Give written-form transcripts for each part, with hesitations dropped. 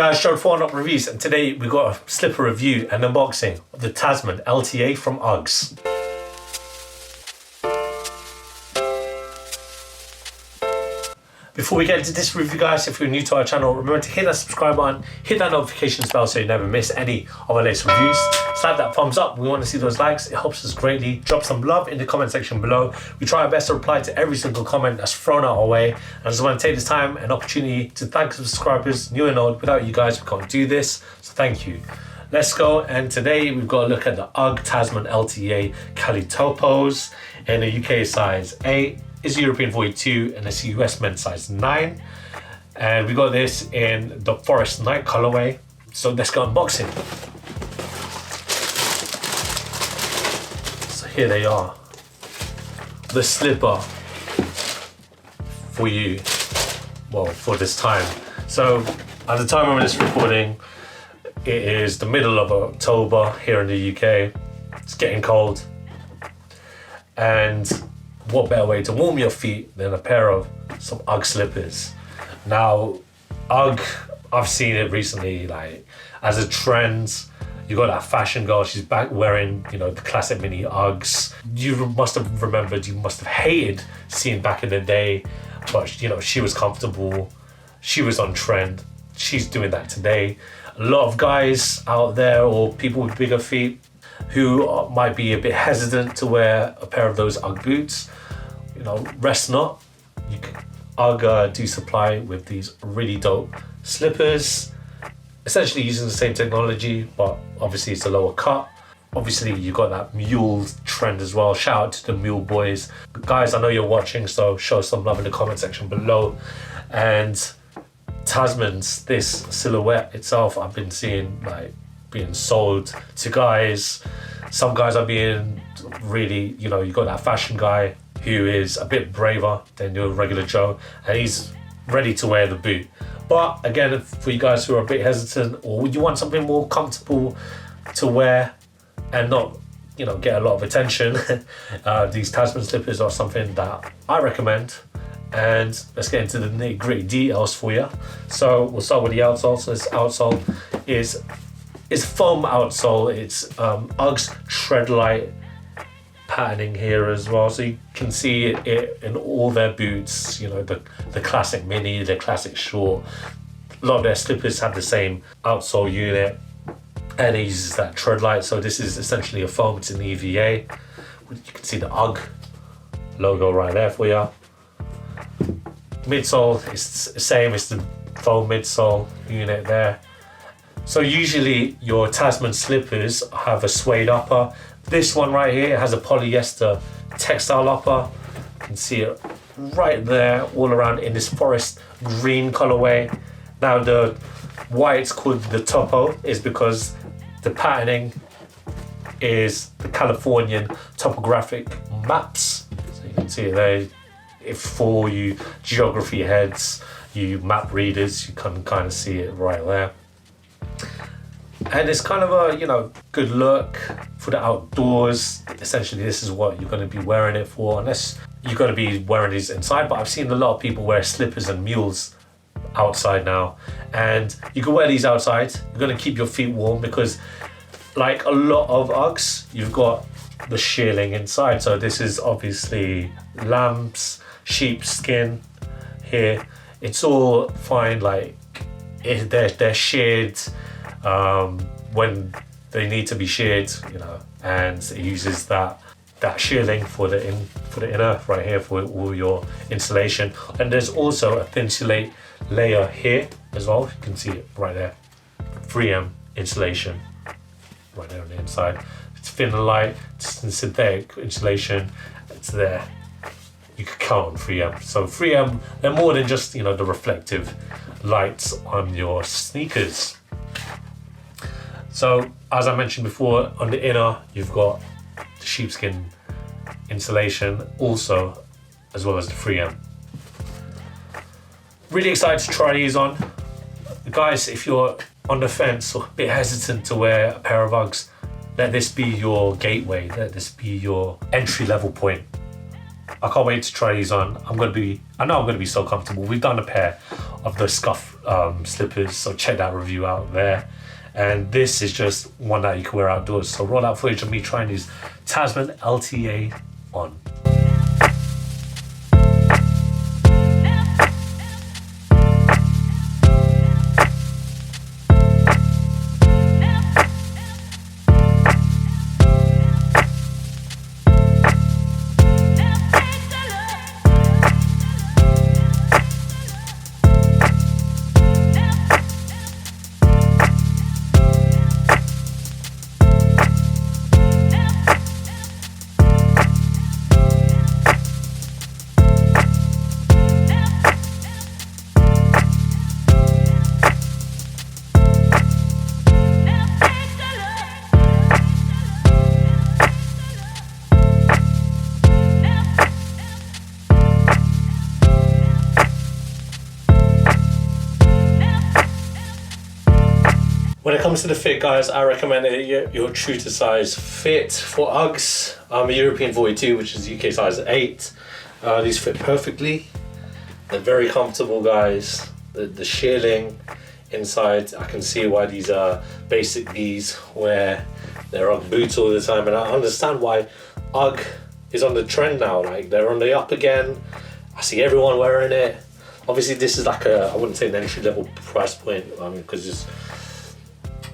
guys, Gerald for Oneupreviewz, and today we got a slipper review and unboxing of the Tasman LTA from UGGs. Before we get into this review, guys, if you're new to our channel, remember to hit that subscribe button, hit that notifications bell so you never miss any of our latest reviews. Slap that thumbs up. We want to see those likes. It helps us greatly. Drop some love in the comment section below. We try our best to reply to every single comment that's thrown our way. And I just want to take this time and opportunity to thank subscribers, new and old. Without you guys, we can't do this. So thank you. Let's go. And today we've got a look at the UGG TASMAN LTA Cali Topos in a UK size 8. It's European 42 and it's US men's size 9. And we got this in the Forest Night colorway. So let's go unboxing. So here they are. The slipper for you, well, for this time. So at the time of this recording, it is the middle of October here in the UK. It's getting cold. And what better way to warm your feet than a pair of some UGG slippers? Now, UGG, I've seen it recently, like as a trend. You got that fashion girl, she's back wearing, you know, the classic mini UGGs. You must have remembered, you must have hated seeing back in the day, but you know, she was comfortable, she was on trend. She's doing that today. A lot of guys out there, or people with bigger feet, who might be a bit hesitant to wear a pair of those UGG boots, you know, rest not. UGG do supply with these really dope slippers, essentially using the same technology, but obviously it's a lower cut. Obviously you got that mule trend as well. Shout out to the mule boys. Guys, I know you're watching, so show some love in the comment section below. And Tasman's, this silhouette itself, I've been seeing like being sold to guys. Some guys are being really, you know, you got that fashion guy who is a bit braver than your regular Joe, and he's ready to wear the boot. But again, for you guys who are a bit hesitant, or you want something more comfortable to wear and not, you know, get a lot of attention, these Tasman slippers are something that I recommend. And let's get into the nitty-gritty details for you. So we'll start with the outsole. So this outsole is foam outsole. It's UGG's Treadlite patterning here as well. So you can see it in all their boots, you know, the classic mini, the classic short. A lot of their slippers have the same outsole unit, and it uses that Treadlite. So this is essentially a foam, it's an EVA. You can see the UGG logo right there for you. Midsole is the same, it's the foam midsole unit there. So usually your Tasman slippers have a suede upper. This one right here has a polyester textile upper. You can see it right there all around in this forest green colorway. Now why it's called the Topo is because the patterning is the Californian topographic maps. So you can see it there. If for you geography heads, you map readers, you can kind of see it right there. And it's kind of a, you know, good look for the outdoors. Essentially, this is what you're going to be wearing it for, unless you're going to be wearing these inside. But I've seen a lot of people wear slippers and mules outside now, and you can wear these outside. You're going to keep your feet warm because, like a lot of UGGs, you've got the shearling inside. So this is obviously lamb's sheep skin here. It's all fine, like they're sheared when they need to be sheared, you know, and it uses that shearling for the inner right here for all your insulation. And there's also a thin insulate layer here as well. You can see it right there, 3M insulation right there on the inside. It's thin and light, it's synthetic insulation. It's there. You could count on 3M. So 3M, they're more than just, you know, the reflective lights on your sneakers. So as I mentioned before, on the inner you've got the sheepskin insulation also, as well as the 3M. Really excited to try these on. Guys, if you're on the fence or a bit hesitant to wear a pair of UGGs, let this be your gateway, let this be your entry level point. I can't wait to try these on. I know I'm gonna be so comfortable. We've done a pair of the scuff slippers, so check that review out there. And this is just one that you can wear outdoors. So roll out footage of me trying these Tasman LTA on. When it comes to the fit, guys, I recommend your true to size fit. For Uggs, I'm a European 42, which is UK size 8. These fit perfectly. They're very comfortable, guys. The shearling inside, I can see why these are basic these wear their Ugg boots all the time, and I understand why Ugg is on the trend now. Like, they're on the up again. I see everyone wearing it. Obviously, this is like I wouldn't say an entry level price point, because it's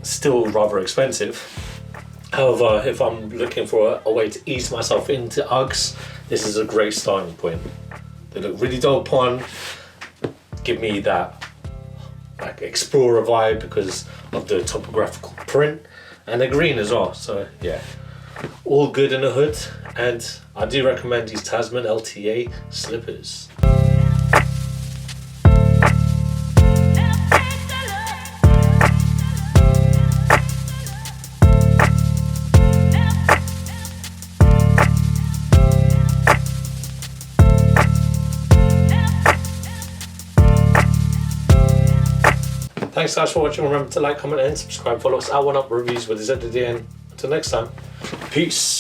still rather expensive. However, if I'm looking for a way to ease myself into Uggs, this is a great starting point. They look really dope on, give me that like explorer vibe because of the topographical print, and they're green as well, so yeah, all good in the hood. And I do recommend these Tasman LTA slippers. Thanks guys for watching. Remember to like, comment and subscribe. Follow us at Oneupreviewz with a Z at the end. Until next time, peace.